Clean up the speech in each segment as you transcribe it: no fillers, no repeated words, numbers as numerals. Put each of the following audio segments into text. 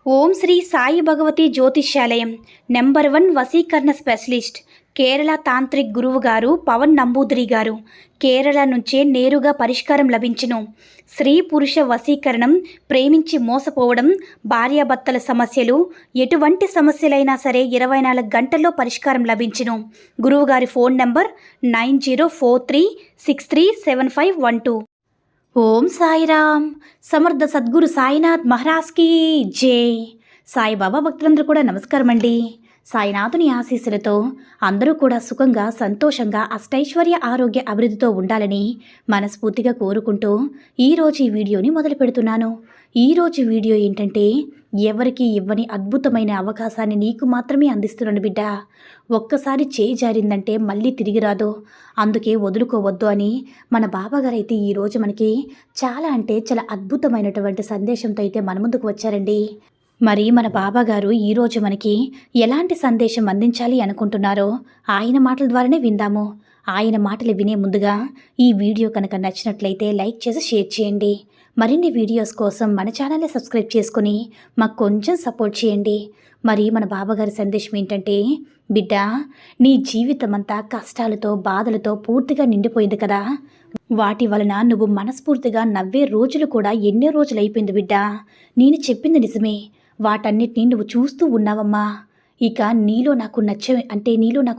ఓం శ్రీ సాయి భగవతి జ్యోతిష్యాలయం నెంబర్ 1 వశీకరణ specialist Kerala tantric గురువు గారు పవన్ నంబూదిరి గారు. కేరళ నుంచే నేరుగా పరిష్కారం లభించును. స్త్రీ పురుష వశీకరణం, ప్రేమించి మోసపోవడం, భార్యాభర్తల సమస్యలు, ఎటువంటి సమస్యలైనా సరే 24 గంటల్లో పరిష్కారం లభించును. గురువుగారి ఫోన్ నంబర్ 9043637512. ఓం సాయిరామ్. సమర్థ సద్గురు సాయినాథ్ మహారాజ్కి జై. సాయిబాబా భక్తులందరూ కూడా నమస్కారం అండి. సాయినాథుని ఆశీస్సులతో అందరూ కూడా సుఖంగా, సంతోషంగా, అష్టైశ్వర్య, ఆరోగ్య, అభివృద్ధితో ఉండాలని మనస్ఫూర్తిగా కోరుకుంటూ ఈరోజు ఈ వీడియోని మొదలు పెడుతున్నాను. ఈరోజు వీడియో ఏంటంటే, ఎవరికి ఇవ్వని అద్భుతమైన అవకాశాన్ని నీకు మాత్రమే అందిస్తున్నాను బిడ్డ. ఒక్కసారి చేయి జారిందంటే మళ్ళీ తిరిగి రాదు, అందుకే వదులుకోవద్దు అని మన బాబాగారు అయితే ఈరోజు మనకి చాలా చాలా అద్భుతమైనటువంటి సందేశంతో అయితే మన ముందుకు వచ్చారండి. మరి మన బాబాగారు ఈరోజు మనకి ఎలాంటి సందేశం అందించాలి అనుకుంటున్నారో ఆయన మాటల ద్వారానే విందాము. ఆయన మాటలు వినే ముందుగా ఈ వీడియో కనుక నచ్చినట్లయితే లైక్ చేసి షేర్ చేయండి. మరిన్ని వీడియోస్ కోసం మన ఛానల్ని సబ్స్క్రైబ్ చేసుకుని మాకు కొంచెం సపోర్ట్ చేయండి. మరి మన బాబాగారి సందేశం ఏంటంటే, బిడ్డ, నీ జీవితం అంతా కష్టాలతో, బాధలతో పూర్తిగా నిండిపోయింది కదా. వాటి వలన నువ్వు మనస్ఫూర్తిగా నవ్వే రోజులు కూడా ఎన్నో రోజులు అయిపోయింది బిడ్డ. నేను చెప్పింది నిజమే, వాటన్నిటిని నువ్వు చూస్తూ ఉన్నావమ్మా. ఇక నీలో నాకు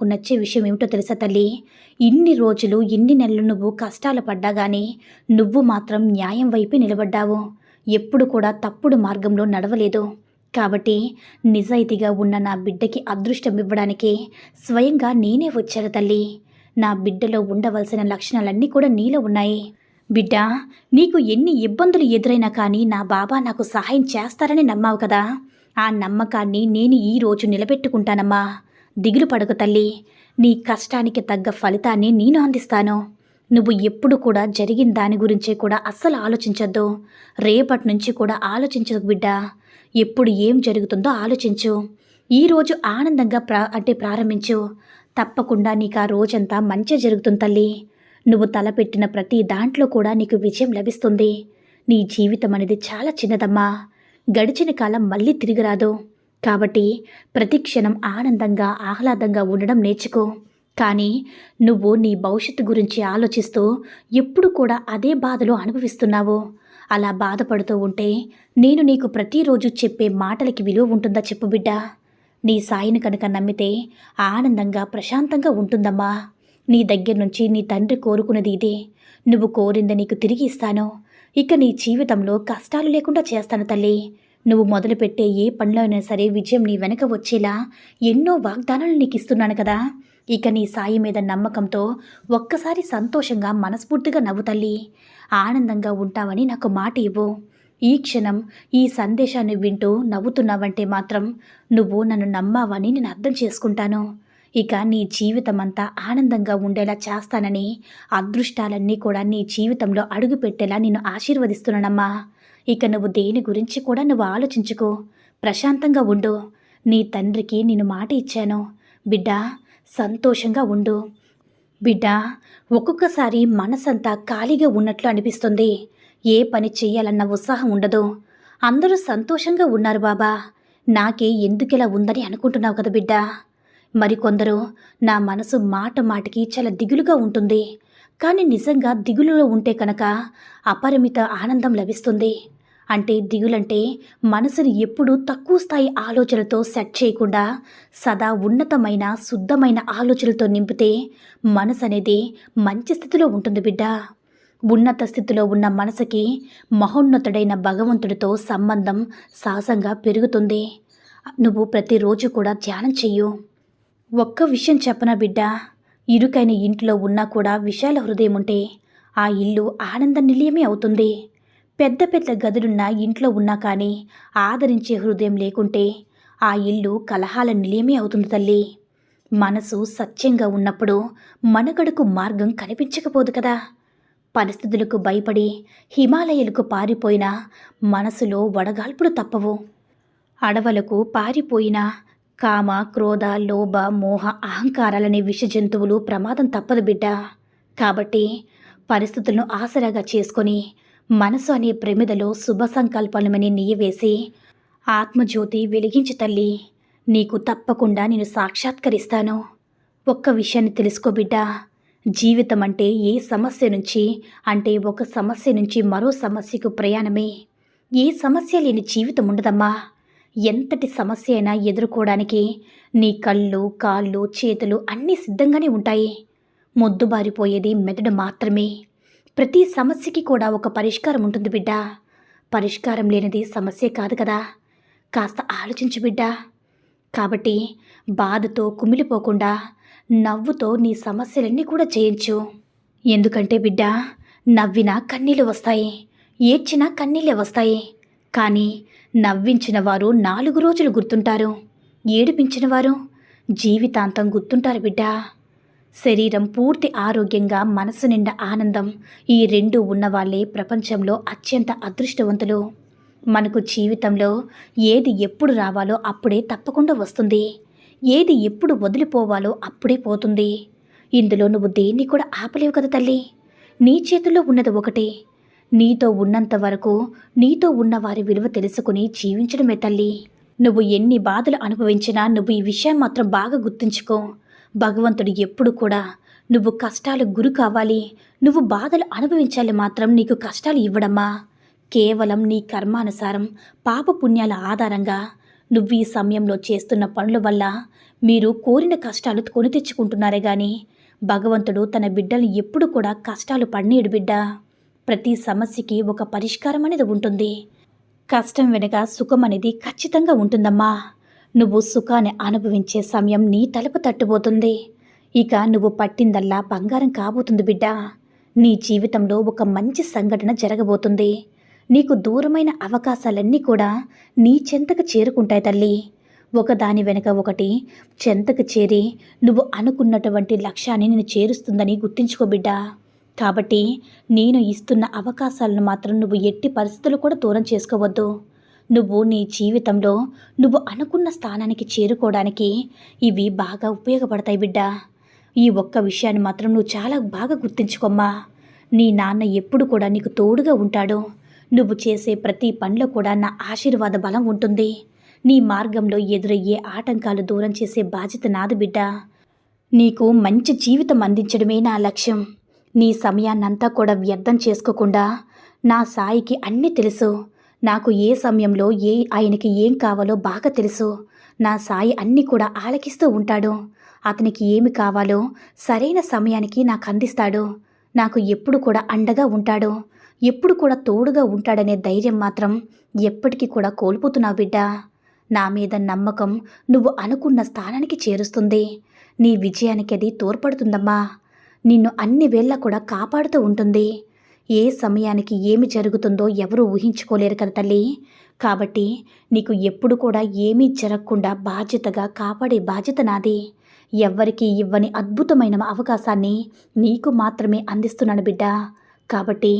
నచ్చే విషయం ఏమిటో తెలుసా తల్లి? ఇన్ని రోజులు, ఇన్ని నెలలు నువ్వు కష్టాలు పడ్డా కానీ నువ్వు మాత్రం న్యాయం వైపే నిలబడ్డావు. ఎప్పుడు కూడా తప్పుడు మార్గంలో నడవలేదు. కాబట్టి నిజాయితీగా ఉన్న నా బిడ్డకి అదృష్టం ఇవ్వడానికి స్వయంగా నేనే వచ్చాను తల్లి. నా బిడ్డలో ఉండవలసిన లక్షణాలన్నీ కూడా నీలో ఉన్నాయి. బిడ్డ, నీకు ఎన్ని ఇబ్బందులు ఎదురైనా కానీ నా బాబా నాకు సహాయం చేస్తారని నమ్మావు కదా. ఆ నమ్మకాన్ని నేను ఈరోజు నిలబెట్టుకుంటానమ్మా. దిగులు పడకు తల్లి, నీ కష్టానికి తగ్గ ఫలితాన్ని నేను అందిస్తాను. నువ్వు ఎప్పుడు కూడా జరిగిన దాని గురించే కూడా అస్సలు ఆలోచించొద్దు. రేపటి నుంచి కూడా ఆలోచించదు బిడ్డ. ఎప్పుడు ఏం జరుగుతుందో ఆలోచించు. ఈరోజు ఆనందంగా ప్రారంభించు. తప్పకుండా నీకు ఆ రోజంతా మంచి జరుగుతుంది తల్లి. నువ్వు తలపెట్టిన ప్రతి దాంట్లో కూడా నీకు విజయం లభిస్తుంది. నీ జీవితం అనేది చాలా చిన్నదమ్మా. గడిచిన కాలం మళ్ళీ తిరిగి రాదు. కాబట్టి ప్రతి క్షణం ఆనందంగా, ఆహ్లాదంగా ఉండడం నేర్చుకో. కానీ నువ్వు నీ భవిష్యత్తు గురించి ఆలోచిస్తూ ఎప్పుడు కూడా అదే బాధలో అనుభవిస్తున్నావు. అలా బాధపడుతూ ఉంటే నేను నీకు ప్రతిరోజు చెప్పే మాటలకి విలువ ఉంటుందా చెప్పు బిడ్డ? నీ సాయిని కనుక నమ్మితే ఆనందంగా, ప్రశాంతంగా ఉంటుందమ్మా. నీ దగ్గర నుంచి నీ తండ్రి కోరుకున్నది ఇదే. నువ్వు కోరింది నీకు తిరిగి ఇస్తాను. ఇక నీ జీవితంలో కష్టాలు లేకుండా చేస్తాను తల్లి. నువ్వు మొదలుపెట్టే ఏ పనిలో అయినా సరే విజయం నీ వెనక వచ్చేలా ఎన్నో వాగ్దానాలు నీకు ఇస్తున్నాను కదా. ఇక నీ సాయి మీద నమ్మకంతో ఒక్కసారి సంతోషంగా, మనస్ఫూర్తిగా నవ్వు తల్లి. ఆనందంగా ఉంటావని నాకు మాట ఇవ్వు. ఈ క్షణం ఈ సందేశాన్ని వింటూ నవ్వుతున్నావంటే మాత్రం నువ్వు నన్ను నమ్మావని నేను అర్థం చేసుకుంటాను. ఇక నీ జీవితం అంతా ఆనందంగా ఉండేలా చేస్తానని, అదృష్టాలన్నీ కూడా నీ జీవితంలో అడుగు పెట్టేలా నిన్ను ఆశీర్వదిస్తున్నానమ్మా. ఇక నువ్వు దేని గురించి కూడా నువ్వు ఆలోచించుకో. ప్రశాంతంగా ఉండు. నీ తండ్రికి నేను మాట ఇచ్చాను. బిడ్డ, సంతోషంగా ఉండు. బిడ్డ, ఒక్కొక్కసారి మనసంతా ఖాళీగా ఉన్నట్లు అనిపిస్తుంది. ఏ పని చెయ్యాలన్న ఉత్సాహం ఉండదు. అందరూ సంతోషంగా ఉన్నారు బాబా, నాకే ఎందుకిలా ఉందని అనుకుంటున్నావు కదా బిడ్డ. మరికొందరు నా మనసు మాటికి చాలా దిగులుగా ఉంటుంది. కానీ నిజంగా దిగులులో ఉంటే కనుక అపరిమిత ఆనందం లభిస్తుంది. అంటే దిగులంటే మనసుని ఎప్పుడూ తక్కువ స్థాయి ఆలోచనలతో సెట్ చేయకుండా సదా ఉన్నతమైన, శుద్ధమైన ఆలోచనలతో నింపితే మనసు అనేది మంచి స్థితిలో ఉంటుంది బిడ్డ. ఉన్నత స్థితిలో ఉన్న మనసుకి మహోన్నతుడైన భగవంతుడితో సంబంధం సహజంగా పెరుగుతుంది. నువ్వు ప్రతిరోజు కూడా ధ్యానం చెయ్యు. ఒక్క విషయం చెప్పనా బిడ్డ, ఇరుకైన ఇంట్లో ఉన్నా కూడా విశాల హృదయం ఉంటే ఆ ఇల్లు ఆనంద నిలయమే అవుతుంది. పెద్ద పెద్ద గదులున్న ఇంట్లో ఉన్నా కానీ ఆదరించే హృదయం లేకుంటే ఆ ఇల్లు కలహాల నిలయమే అవుతుంది తల్లి. మనసు సత్యంగా ఉన్నప్పుడు మనుగడకు మార్గం కనిపించకపోదు కదా. పరిస్థితులకు భయపడి హిమాలయాలకు పారిపోయిన మనసులో వడగాల్పులు తప్పవు. అడవులకు పారిపోయిన కామ, క్రోధ, లోభ, మోహ, అహంకారాలనే విష జంతువులు ప్రమాదం తప్పదు బిడ్డ. కాబట్టి పరిస్థితులను ఆసరాగా చేసుకొని మనసు అనే ప్రమిదలో శుభ సంకల్పాలమని నీయవేసి ఆత్మజ్యోతి వెలిగించు తల్లి. నీకు తప్పకుండా నేను సాక్షాత్కరిస్తాను. ఒక్క విషయాన్ని తెలుసుకో బిడ్డా, జీవితం అంటే ఏ సమస్య నుంచి అంటే ఒక సమస్య నుంచి మరో సమస్యకు ప్రయాణమే. ఏ సమస్య లేని జీవితం ఉండదమ్మా. ఎంతటి సమస్య అయినా ఎదుర్కోవడానికి నీ కళ్ళు, కాళ్ళు, చేతులు అన్నీ సిద్ధంగానే ఉంటాయి. మొద్దుబారిపోయేది మెదడు మాత్రమే. ప్రతి సమస్యకి కూడా ఒక పరిష్కారం ఉంటుంది బిడ్డా. పరిష్కారం లేనిది సమస్య కాదు కదా. కాస్త ఆలోచించు బిడ్డా. కాబట్టి బాధతో కుమిలిపోకుండా నవ్వుతో నీ సమస్యలన్నీ కూడా జయించు. ఎందుకంటే బిడ్డా, నవ్వినా కన్నీళ్ళు వస్తాయి, ఏడ్చినా కన్నీళ్ళే వస్తాయి. కానీ నవ్వించిన వారు 4 రోజులు గుర్తుంటారు, ఏడిపించిన వారు జీవితాంతం గుర్తుంటారు బిడ్డా. శరీరం పూర్తి ఆరోగ్యంగా, మనసు నిండా ఆనందం, ఈ 2 ఉన్నవాళ్ళే ప్రపంచంలో అత్యంత అదృష్టవంతులు. మనకు జీవితంలో ఏది ఎప్పుడు రావాలో అప్పుడే తప్పకుండా వస్తుంది. ఏది ఎప్పుడు వదిలిపోవాలో అప్పుడే పోతుంది. ఇందులో నువ్వు దేన్ని కూడా ఆపలేవు కదా తల్లి. నీ చేతుల్లో ఉన్నది ఒకటి. నీతో ఉన్నంత వరకు నీతో ఉన్నవారి విలువ తెలుసుకుని జీవించడమే తల్లి. నువ్వు ఎన్ని బాధలు అనుభవించినా నువ్వు ఈ విషయం మాత్రం బాగా గుర్తుంచుకో. భగవంతుడు ఎప్పుడు కూడా నువ్వు కష్టాలకు గురి కావాలి, నువ్వు బాధలు అనుభవించాలి మాత్రం నీకు కష్టాలు ఇవ్వడమ్మా. కేవలం నీ కర్మానుసారం పాపపుణ్యాల ఆధారంగా నువ్వు ఈ సమయంలో చేస్తున్న పనుల వల్ల మీరు కోరిన కష్టాలు కొని తెచ్చుకుంటున్నారే గాని భగవంతుడు తన బిడ్డల్ని ఎప్పుడు కూడా కష్టాలు పడనీయడు బిడ్డ. ప్రతి సమస్యకి ఒక పరిష్కారం అనేది ఉంటుంది. కష్టం వెనుక సుఖం అనేది ఖచ్చితంగా ఉంటుందమ్మా. నువ్వు సుఖాన్ని అనుభవించే సమయం నీ తలుపు తట్టుబోతుంది. ఇక నువ్వు పట్టిందల్లా బంగారం కాబోతుంది బిడ్డ. నీ జీవితంలో ఒక మంచి సంఘటన జరగబోతుంది. నీకు దూరమైన అవకాశాలన్నీ కూడా నీ చెంతకు చేరుకుంటాయి తల్లి. ఒకదాని వెనక ఒకటి చెంతకు చేరి నువ్వు అనుకున్నటువంటి లక్ష్యాన్ని నేను చేరుస్తుందని గుర్తుంచుకో బిడ్డా. కాబట్టి నేను ఇస్తున్న అవకాశాలను మాత్రం నువ్వు ఎట్టి పరిస్థితులు కూడా దూరం చేసుకోవద్దు. నువ్వు నీ జీవితంలో నువ్వు అనుకున్న స్థానానికి చేరుకోవడానికి ఇవి బాగా ఉపయోగపడతాయి బిడ్డా. ఈ ఒక్క విషయాన్ని మాత్రం నువ్వు చాలా బాగా గుర్తుంచుకోమ్మా. నీ నాన్న ఎప్పుడు కూడా నీకు తోడుగా ఉంటాడు. నువ్వు చేసే ప్రతి పనిలో కూడా నా ఆశీర్వాద బలం ఉంటుంది. నీ మార్గంలో ఎదురయ్యే ఆటంకాలు దూరం చేసే బాధ్యత నాది బిడ్డ. నీకు మంచి జీవితం అందించడమే నా లక్ష్యం. నీ సమయాన్నంతా కూడా వ్యర్థం చేసుకోకుండా, నా సాయికి అన్నీ తెలుసు. నాకు ఏ సమయంలో ఆయనకి ఏం కావాలో బాగా తెలుసు. నా సాయి అన్నీ కూడా ఆలకిస్తూ ఉంటాడు. అతనికి ఏమి కావాలో సరైన సమయానికి నాకు అందిస్తాడు. నాకు ఎప్పుడు కూడా అండగా ఉంటాడు, ఎప్పుడు కూడా తోడుగా ఉంటాడనే ధైర్యం మాత్రం ఎప్పటికీ కూడా కోల్పోతున్నావు బిడ్డ. నా మీద నమ్మకం నువ్వు అనుకున్న స్థానానికి చేరుస్తుంది. నీ విజయానికి అది తోడ్పడుతుందమ్మా. నిన్ను అన్ని వేళ కూడా కాపాడుతూ ఉంటుంది. ఏ సమయానికి ఏమి జరుగుతుందో ఎవరూ ఊహించుకోలేరు కదా తల్లి. కాబట్టి నీకు ఎప్పుడు కూడా ఏమీ జరగకుండా బాధ్యతగా కాపాడే బాధ్యత నాది. ఎవ్వరికీ ఇవ్వని అద్భుతమైన అవకాశాన్ని నీకు మాత్రమే అందిస్తున్నాను బిడ్డ. కాబట్టి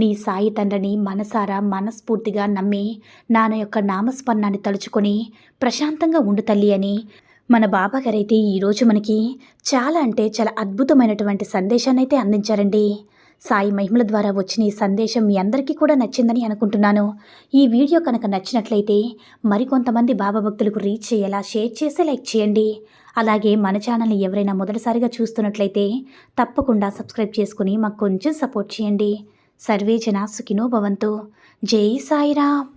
నీ సాయి తండ్రిని మనసారా మనస్ఫూర్తిగా నమ్మి నాన్న యొక్క నామస్మరణాన్ని తలుచుకొని ప్రశాంతంగా ఉండు తల్లి అని మన బాబాగారైతే ఈరోజు మనకి చాలా అంటే చాలా అద్భుతమైనటువంటి సందేశాన్ని అయితే అందించారండి. సాయి మహిమల ద్వారా వచ్చిన ఈ సందేశం మీ అందరికీ కూడా నచ్చిందని అనుకుంటున్నాను. ఈ వీడియో కనుక నచ్చినట్లయితే మరికొంతమంది బాబా భక్తులకు రీచ్ చేయేలా షేర్ చేసి లైక్ చేయండి. అలాగే మన ఛానల్ని ఎవరైనా మొదటిసారిగా చూస్తున్నట్లయితే తప్పకుండా సబ్స్క్రైబ్ చేసుకుని మాకు కొంచెం సపోర్ట్ చేయండి. సర్వే జన సుఖినో భవంతు. జై సాయిరామ్.